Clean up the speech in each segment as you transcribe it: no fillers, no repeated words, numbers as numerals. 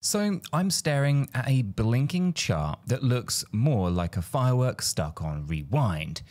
So I'm staring at a blinking chart that looks more like a firework stuck on rewind.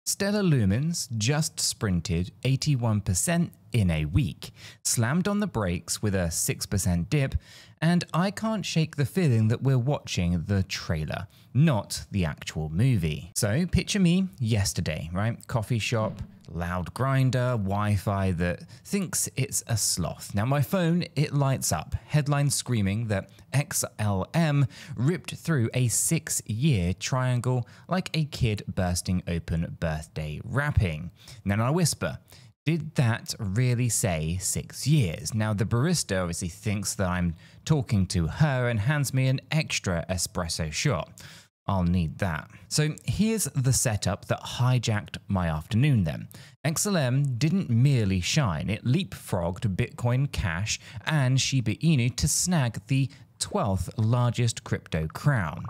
Stellar Lumens just sprinted 81% in a week, slammed on the brakes with a 6% dip, and I can't shake the feeling that we're watching the trailer, not the actual movie. So picture me yesterday, right? Coffee shop, loud grinder, Wi-Fi that thinks it's a sloth. Now my phone, it lights up, headline screaming that XLM ripped through a 6-year triangle like a kid bursting open birthday wrapping. Then I whisper, did that really say 6 years? Now the barista obviously thinks that I'm talking to her and hands me an extra espresso shot. I'll need that. So here's the setup that hijacked my afternoon then. XLM didn't merely shine, it leapfrogged Bitcoin Cash and Shiba Inu to snag the 12th largest crypto crown.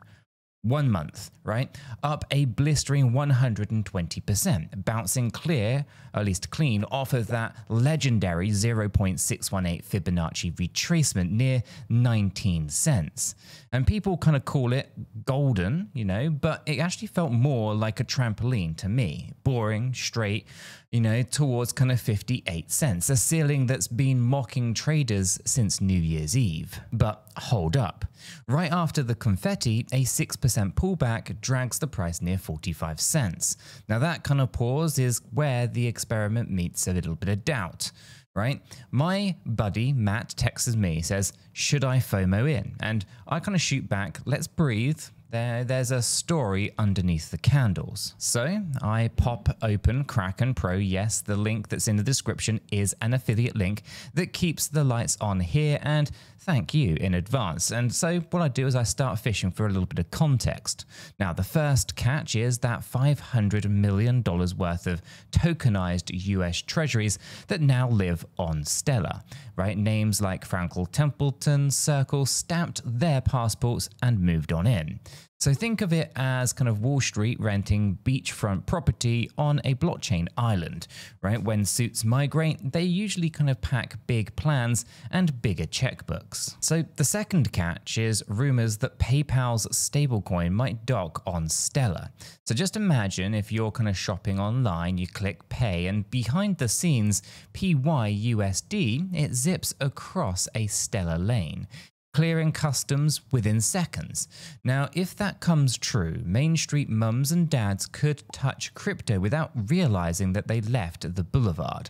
1 month, right? Up a blistering 120%, bouncing clear, or at least clean, off of that legendary 0.618 Fibonacci retracement near 19 cents. And people kind of call it golden, you know, but it actually felt more like a trampoline to me. Boring, straight, you know, towards kind of 58 cents, a ceiling that's been mocking traders since New Year's Eve. But hold up. Right after the confetti, a 6% pullback drags the price near 45 cents. Now that kind of pause is where the experiment meets a little bit of doubt, right? My buddy Matt texts me, says, should I FOMO in? And I kind of shoot back, let's breathe. There's a story underneath the candles. So I pop open Kraken Pro. Yes, the link that's in the description is an affiliate link that keeps the lights on here, and thank you in advance. And so what I do is I start fishing for a little bit of context. Now the first catch is that $500 million worth of tokenized US Treasuries that now live on Stellar, right? Names like Franklin Templeton, Circle stamped their passports and moved on in. So think of it as kind of Wall Street renting beachfront property on a blockchain island, right? When suits migrate, they usually kind of pack big plans and bigger checkbooks. So the second catch is rumors that PayPal's stablecoin might dock on Stellar. So just imagine if you're kind of shopping online, you click pay, and behind the scenes, PYUSD, it zips across a Stellar lane, clearing customs within seconds. Now, if that comes true, Main Street mums and dads could touch crypto without realizing that they left the boulevard,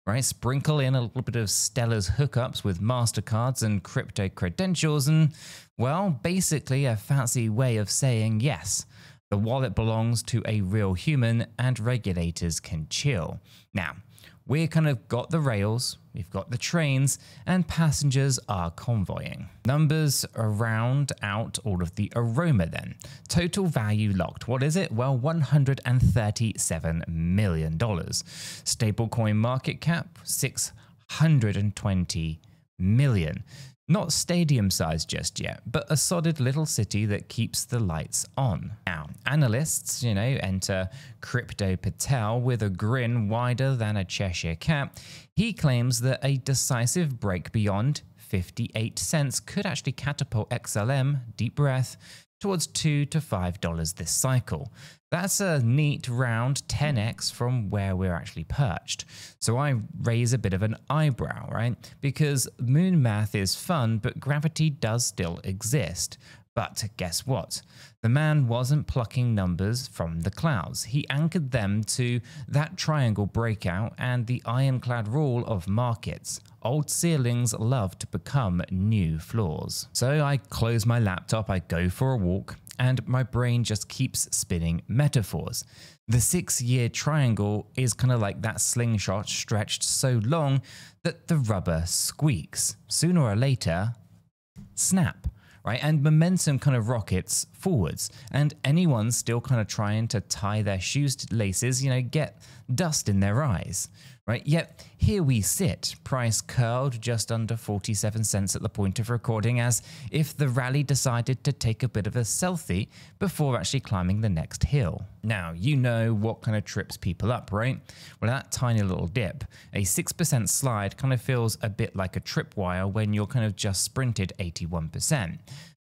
right? Sprinkle in a little bit of Stellar's hookups with Mastercards and crypto credentials, and, well, basically a fancy way of saying, yes, the wallet belongs to a real human and regulators can chill. Now, we've kind of got the rails, we've got the trains, and passengers are convoying. Numbers round out all of the aroma then. Total value locked. What is it? Well, $137 million. Stablecoin market cap, 620 million. Not stadium size just yet, but a solid little city that keeps the lights on. Now, analysts, you know, enter Crypto Patel with a grin wider than a Cheshire cat. He claims that a decisive break beyond 58 cents could actually catapult XLM, deep breath, towards $2 to $5 this cycle. That's a neat round 10x from where we're actually perched. So I raise a bit of an eyebrow, right? Because moon math is fun, but gravity does still exist. But guess what? The man wasn't plucking numbers from the clouds. He anchored them to that triangle breakout and the ironclad rule of markets. Old ceilings love to become new floors. So I close my laptop, I go for a walk, and my brain just keeps spinning metaphors. The 6-year triangle is kind of like that slingshot stretched so long that the rubber squeaks. Sooner or later, snap. Right? And momentum kind of rockets forwards, and anyone still kind of trying to tie their shoes to laces, you know, get dust in their eyes, right? Yet here we sit, price curled just under 47 cents at the point of recording, as if the rally decided to take a bit of a selfie before actually climbing the next hill. Now, you know what kind of trips people up, right? Well, that tiny little dip, a 6% slide kind of feels a bit like a tripwire when you're kind of just sprinted 81%.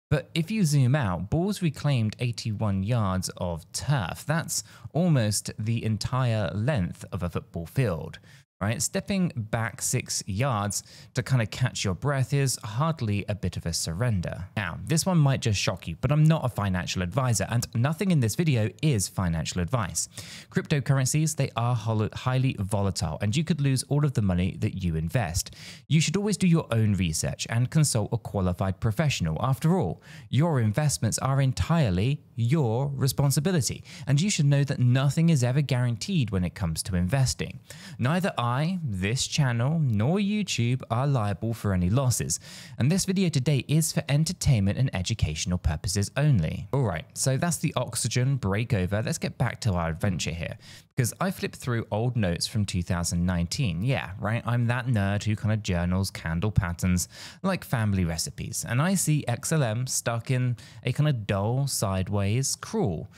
But if you zoom out, bulls reclaimed 81 yards of turf. That's almost the entire length of a football field, right? Stepping back 6 yards to kind of catch your breath is hardly a bit of a surrender. Now, this one might just shock you, but I'm not a financial advisor, and nothing in this video is financial advice. Cryptocurrencies, they are highly volatile, and you could lose all of the money that you invest. You should always do your own research and consult a qualified professional. After all, your investments are entirely your responsibility, and you should know that nothing is ever guaranteed when it comes to investing. Neither I, this channel, nor YouTube are liable for any losses, and this video today is for entertainment and educational purposes only. Alright, so that's the oxygen breakover. Let's get back to our adventure here, because I flipped through old notes from 2019. Yeah, right, I'm that nerd who kind of journals candle patterns like family recipes, and I see XLM stuck in a kind of dull, sideways crawl.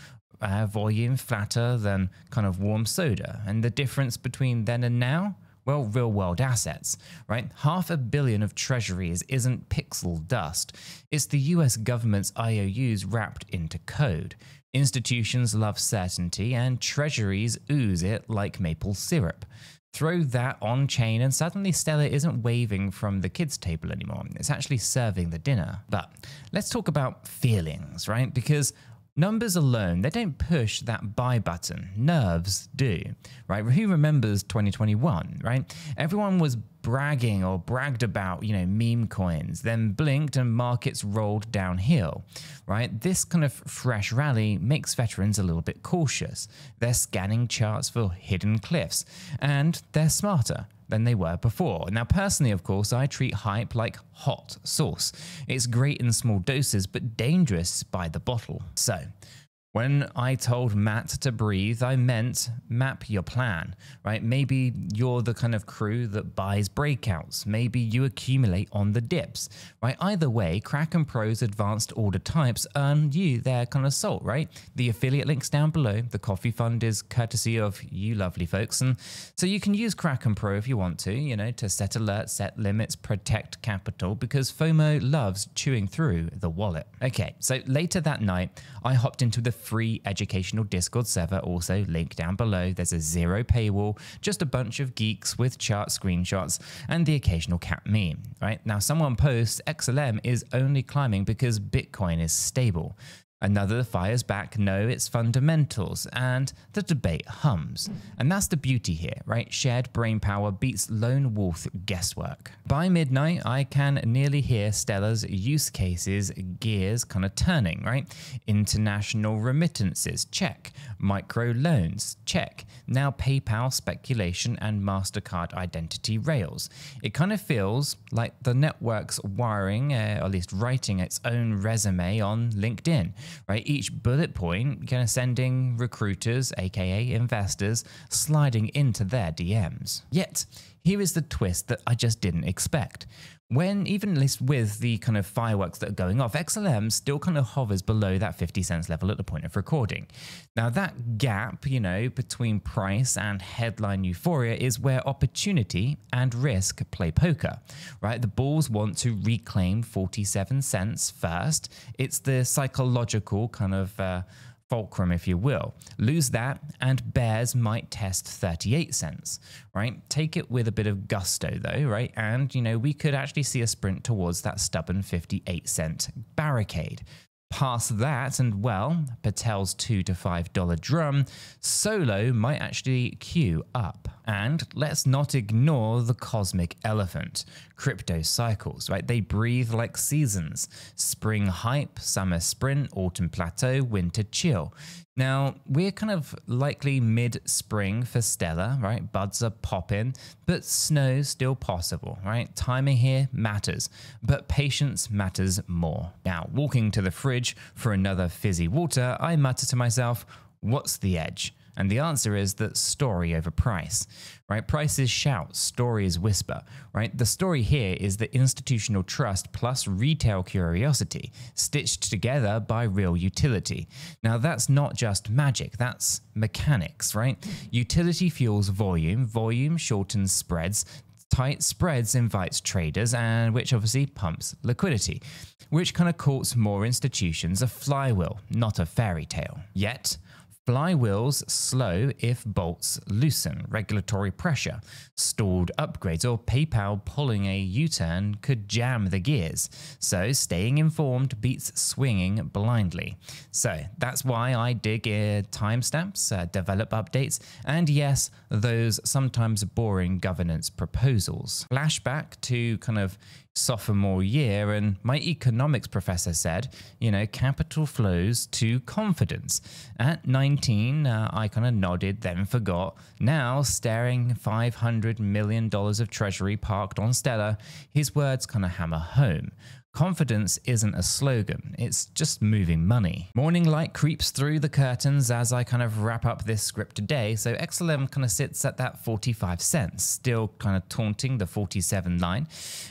Volume flatter than kind of warm soda. And the difference between then and now? Well, real world assets, right? $500 billion of treasuries isn't pixel dust. It's the US government's IOUs wrapped into code. Institutions love certainty, and treasuries ooze it like maple syrup. Throw that on chain and suddenly Stellar isn't waving from the kids' table anymore. It's actually serving the dinner. But let's talk about feelings, right? Because numbers alone, they don't push that buy button. Nerves do, right? Who remembers 2021, right? Everyone was bragging or bragged about, meme coins, then blinked and markets rolled downhill, right? This kind of fresh rally makes veterans a little bit cautious. They're scanning charts for hidden cliffs, and they're smarter than they were before. Now, personally, of course, I treat hype like hot sauce. It's great in small doses, but dangerous by the bottle. So, when I told Matt to breathe, I meant map your plan, right? Maybe you're the kind of crew that buys breakouts. Maybe you accumulate on the dips, right? Either way, Kraken Pro's advanced order types earn you their kind of salt, right? The affiliate link's down below. The coffee fund is courtesy of you lovely folks. And so you can use Kraken Pro if you want to set alerts, set limits, protect capital, because FOMO loves chewing through the wallet. Okay, so later that night, I hopped into the free educational Discord server, also linked down below. There's a zero paywall, just a bunch of geeks with chart screenshots and the occasional cat meme, right? Now someone posts XLM is only climbing because Bitcoin is stable. Another fires back, no, it's fundamentals, and the debate hums. And that's the beauty here, right? Shared brain power beats lone wolf guesswork. By midnight, I can nearly hear Stellar's use cases gears kind of turning, right? International remittances, check. Micro loans, check. Now PayPal speculation and Mastercard identity rails. It kind of feels like the network's wiring, or at least writing its own resume on LinkedIn. Right, each bullet point kind of sending recruiters, aka investors, sliding into their DMs. Yet, here is the twist that I just didn't expect. When, even at least with the kind of fireworks that are going off, XLM still kind of hovers below that 50 cents level at the point of recording. Now that gap, between price and headline euphoria is where opportunity and risk play poker, right? The bulls want to reclaim 47 cents first. It's the psychological kind of fulcrum, if you will. Lose that and bears might test 38 cents, right? Take it with a bit of gusto though, right? And, we could actually see a sprint towards that stubborn 58 cent barricade. Past that, and well, Patel's $2 to $5 drum, solo might actually queue up. And let's not ignore the cosmic elephant, crypto cycles, right? They breathe like seasons. Spring hype, summer sprint, autumn plateau, winter chill. Now, we're kind of likely mid-spring for Stellar, right? Buds are popping, but snow's still possible, right? Timing here matters, but patience matters more. Now, walking to the fridge for another fizzy water, I mutter to myself, what's the edge? And the answer is that story over price, right? Prices shout, stories whisper, right? The story here is the institutional trust plus retail curiosity stitched together by real utility. Now that's not just magic, that's mechanics, right? Utility fuels volume, volume shortens spreads, tight spreads invites traders, and which obviously pumps liquidity, which kind of courts more institutions a flywheel, not a fairy tale. Yet, flywheels slow if bolts loosen, regulatory pressure, stalled upgrades, or PayPal pulling a U-turn could jam the gears. So staying informed beats swinging blindly. So that's why I dig timestamps, develop updates, and yes, those sometimes boring governance proposals. Flashback to kind of sophomore year, and my economics professor said, you know, capital flows to confidence. At 19, I kind of nodded, then forgot. Now, staring $500 million of treasury parked on Stellar, his words kind of hammer home. Confidence isn't a slogan, it's just moving money. Morning light creeps through the curtains as I kind of wrap up this script today, so XLM kind of sits at that 45 cents, still kind of taunting the 47 line.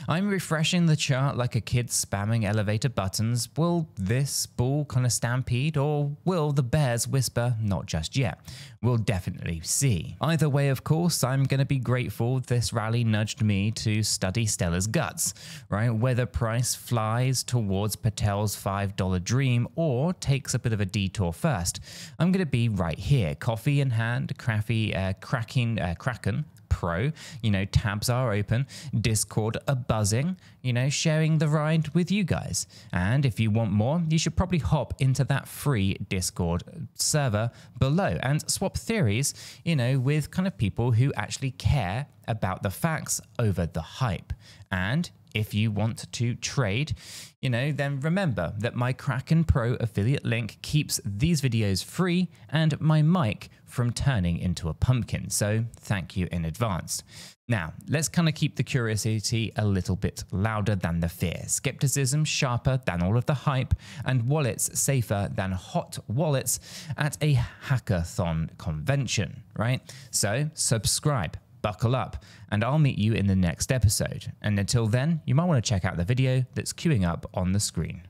I'm refreshing the chart like a kid spamming elevator buttons. Will this bull kind of stampede, or will the bears whisper, not just yet? We'll definitely see. Either way, of course, I'm going to be grateful this rally nudged me to study Stellar's guts, right? Whether price flies towards Patel's $5 dream or takes a bit of a detour first, I'm going to be right here, coffee in hand, Kraken Pro, you know, tabs are open, Discord a-buzzing, you know, sharing the ride with you guys. And if you want more, you should probably hop into that free Discord server below and swap theories, you know, with kind of people who actually care about the facts over the hype. And if you want to trade, you know, then remember that my Kraken Pro affiliate link keeps these videos free and my mic from turning into a pumpkin. So thank you in advance. Now, let's kind of keep the curiosity a little bit louder than the fear. Skepticism sharper than all of the hype, and wallets safer than hot wallets at a hackathon convention, right? So subscribe, buckle up, and I'll meet you in the next episode. And until then, you might want to check out the video that's queuing up on the screen.